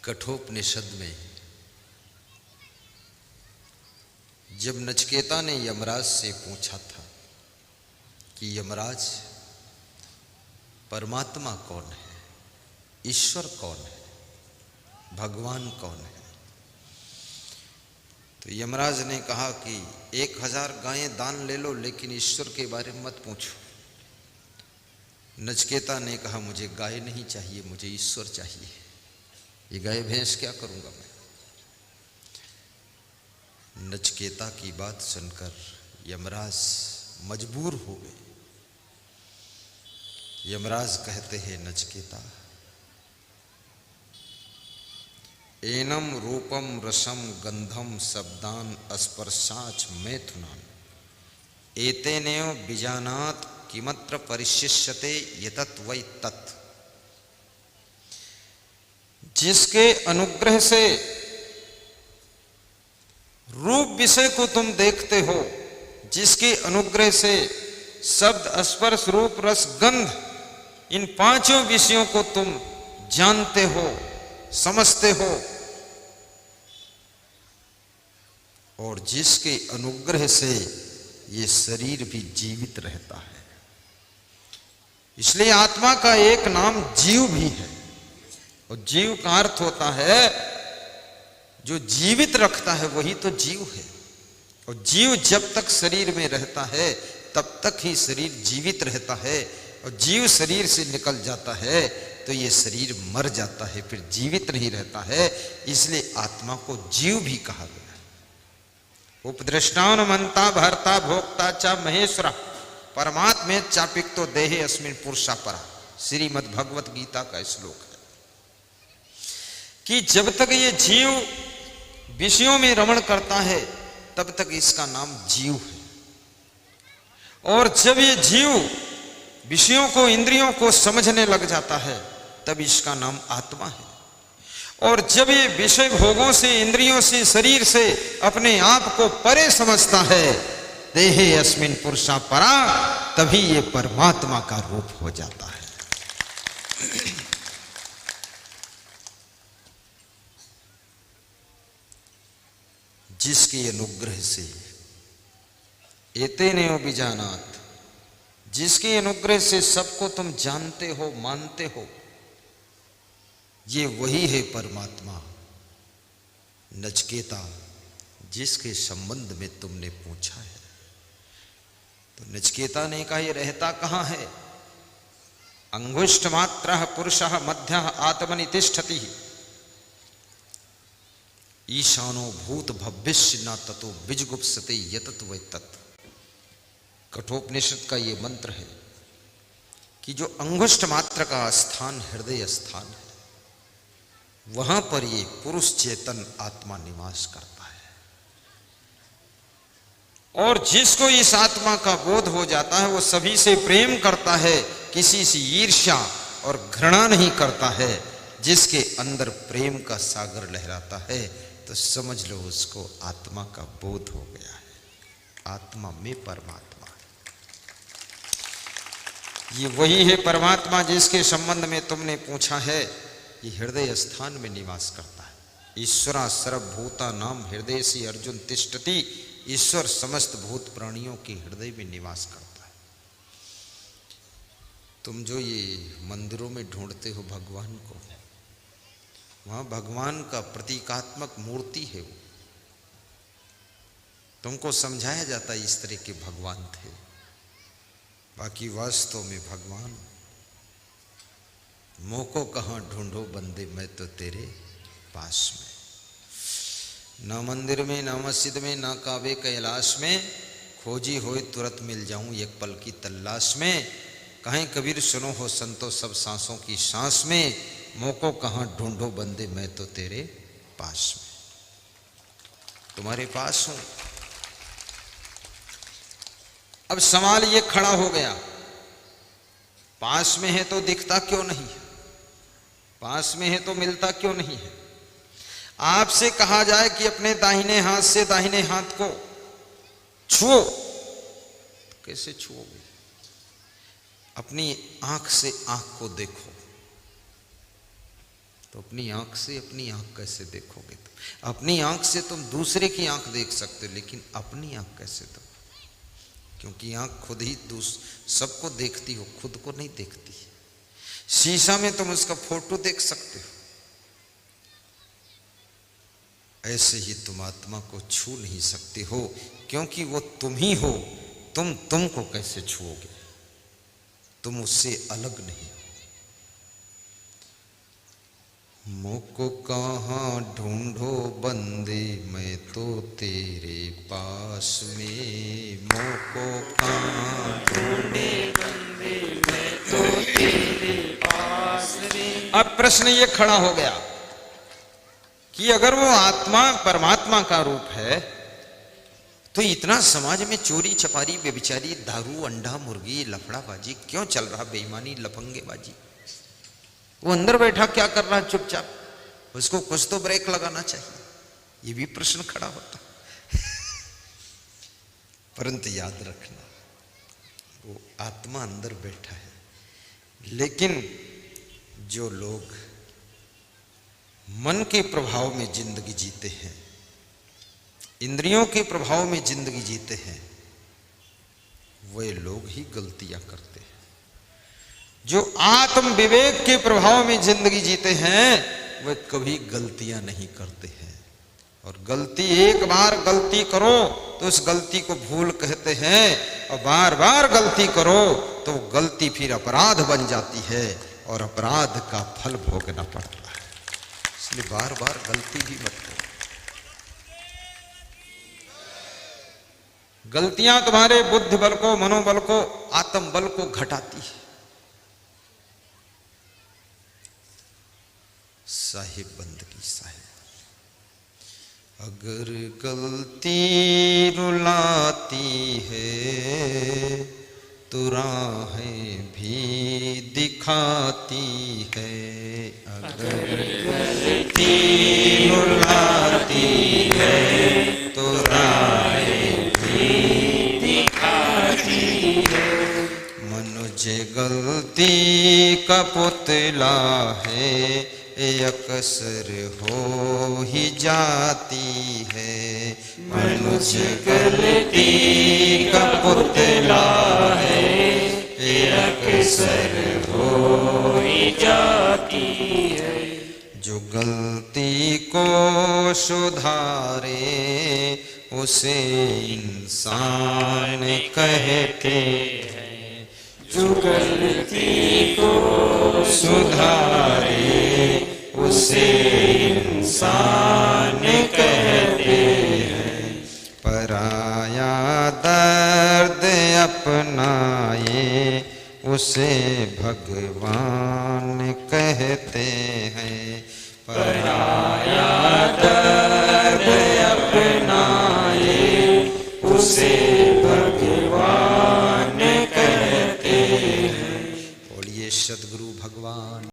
कठोपनिषद में जब नचिकेता ने यमराज से पूछा था कि यमराज परमात्मा कौन है, ईश्वर कौन है, भगवान कौन है, तो यमराज ने कहा कि 1000 गायें दान ले लो लेकिन ईश्वर के बारे में मत पूछो। नचिकेता ने कहा मुझे गाय नहीं चाहिए, मुझे ईश्वर चाहिए। ये गाय भैंस क्या करूंगा मैं। नचिकेता की बात सुनकर यमराज मजबूर हो गए। यमराज कहते हैं नचिकेता, एनम रूपम रसम गंधम शब्दान स्पर्शाच मैथुनान एतेनेव बीजानात किमत्र परिशिष्यते यतत वै तत्। जिसके अनुग्रह से रूप विषय को तुम देखते हो, जिसके अनुग्रह से शब्द स्पर्श रूप रस गंध इन 5 विषयों को तुम जानते हो, समझते हो, और जिसके अनुग्रह से ये शरीर भी जीवित रहता है। इसलिए आत्मा का एक नाम जीव भी है, और जीव का अर्थ होता है जो जीवित रखता है वही तो जीव है। और जीव जब तक शरीर में रहता है तब तक ही शरीर जीवित रहता है, और जीव शरीर से निकल जाता है तो ये शरीर मर जाता है, फिर जीवित नहीं रहता है। इसलिए आत्मा को जीव भी कहा गया। उपदृष्टान मनता भरता भोक्ता च महेश्वरा परमात्मे चापिक्तो देहे अस्मिन पुरुषा परा, श्रीमद् भगवत गीता का श्लोक है कि जब तक ये जीव विषयों में रमण करता है तब तक इसका नाम जीव है, और जब ये जीव विषयों को इंद्रियों को समझने लग जाता है तब इसका नाम आत्मा है। और जब ये विषय भोगों से, इंद्रियों से, शरीर से अपने आप को परे समझता है, देहे अस्मिन पुरुषा परा, तभी ये परमात्मा का रूप हो जाता है। जिसके अनुग्रह से एतेनेव बीजानात, जिसके अनुग्रह से सबको तुम जानते हो, मानते हो, ये वही है परमात्मा। नचिकेता, जिसके संबंध में तुमने पूछा है। तो नचिकेता ने कहा ये रहता कहां है। अंगुष्ठ मात्रः पुरुषः मध्यः आत्मनि तिष्ठति ईशानो भूत भविष्य न ततो विजगुप्सते यतत वै तत्। कठोपनिषद का ये मंत्र है कि जो अंगुष्ठ मात्र का स्थान हृदय स्थान है, वहां पर ये पुरुष चेतन आत्मा निवास करता है। और जिसको इस आत्मा का बोध हो जाता है वो सभी से प्रेम करता है, किसी से ईर्ष्या और घृणा नहीं करता है। जिसके अंदर प्रेम का सागर लहराता है तो समझ लो उसको आत्मा का बोध हो गया है। आत्मा में परमात्मा, ये वही है परमात्मा जिसके संबंध में तुमने पूछा है। ये हृदय स्थान में निवास करता है। ईश्वरा सर्वभूता नाम हृदय से अर्जुन तिष्ठति। ईश्वर समस्त भूत प्राणियों के हृदय में निवास करता है। तुम जो ये मंदिरों में ढूंढते हो भगवान को, वहां भगवान का प्रतीकात्मक मूर्ति है। वो तुमको समझाया जाता है इस तरह के भगवान थे, बाकी वास्तव में भगवान मोह को कहाँ ढूंढो बंदे, मैं तो तेरे पास में। ना मंदिर में, ना मस्जिद में, ना काबे कैलाश में, खोजी होए तुरंत मिल जाऊं एक पल की तलाश में। कहीं कबीर सुनो हो संतो सब सांसों की सांस में, मोह को कहाँ ढूंढो बंदे, मैं तो तेरे पास में, तुम्हारे पास हूं। अब सवाल ये खड़ा हो गया, पास में है तो दिखता क्यों नहीं है, पास में है तो मिलता क्यों नहीं है। आपसे कहा जाए कि अपने दाहिने हाथ से दाहिने हाथ को छुओ, तो कैसे छुओगे। अपनी आंख से आंख को देखो, तो अपनी आंख से अपनी आंख कैसे देखोगे तुम? अपनी आंख से तुम दूसरे की आंख देख सकते हो, लेकिन अपनी आंख कैसे देखो? क्योंकि आंख खुद ही सबको देखती हो, खुद को नहीं देखती। शीशा में तुम उसका फोटो देख सकते हो, ऐसे ही तुम आत्मा को छू नहीं सकते हो, क्योंकि वो तुम ही हो। तुम को कैसे छुओगे? तुम उससे अलग नहीं। मोको कहाँ ढूंढो बंदे, मैं तो तेरे पास में। मोको कहाँ ढूंढे बंदे, मैं तो तेरे पास में। अब प्रश्न ये खड़ा हो गया कि अगर वो आत्मा परमात्मा का रूप है, तो इतना समाज में चोरी चपारी व्यभिचारी दारू अंडा मुर्गी लफड़ाबाजी क्यों चल रहा? बेईमानी लफंगेबाजी। वो अंदर बैठा क्या कर रहा है चुपचाप? उसको कुछ तो ब्रेक लगाना चाहिए। ये भी प्रश्न खड़ा होता। परंतु याद रखना, वो आत्मा अंदर बैठा है, लेकिन जो लोग मन के प्रभाव में जिंदगी जीते हैं, इंद्रियों के प्रभाव में जिंदगी जीते हैं, वे लोग ही गलतियां करते हैं। जो आत्म विवेक के प्रभाव में जिंदगी जीते हैं, वे कभी गलतियां नहीं करते हैं। और गलती, एक बार गलती करो तो उस गलती को भूल कहते हैं, और बार बार गलती करो तो गलती फिर अपराध बन जाती है, और अपराध का फल भोगना पड़ता है। इसलिए बार बार गलती भी मत करो। गलतियां तुम्हारे बुद्धि बल को, मनोबल को, आत्म बल को घटाती है। साहिब बंदगी साहिब, अगर गलती रुलाती है तो राहें भी दिखाती है। अगर गलती रुलाती है तो राहें भी दिखाती है। मनुष्य गलती का पुतला है, अक्सर हो ही जाती है। मनुष्य गलती का पुतला है, अक्सर हो ही जाती है। जो गलती को सुधारे उसे इंसान कहते हैं। जो गलती को सुधारे उसे इंसान कहते हैं। पराया दर्द अपनाए उसे भगवान कहते हैं। पराया दर्द अपनाए उसे भगवान कहते हैं। बोलिए सद्गुरु भगवान।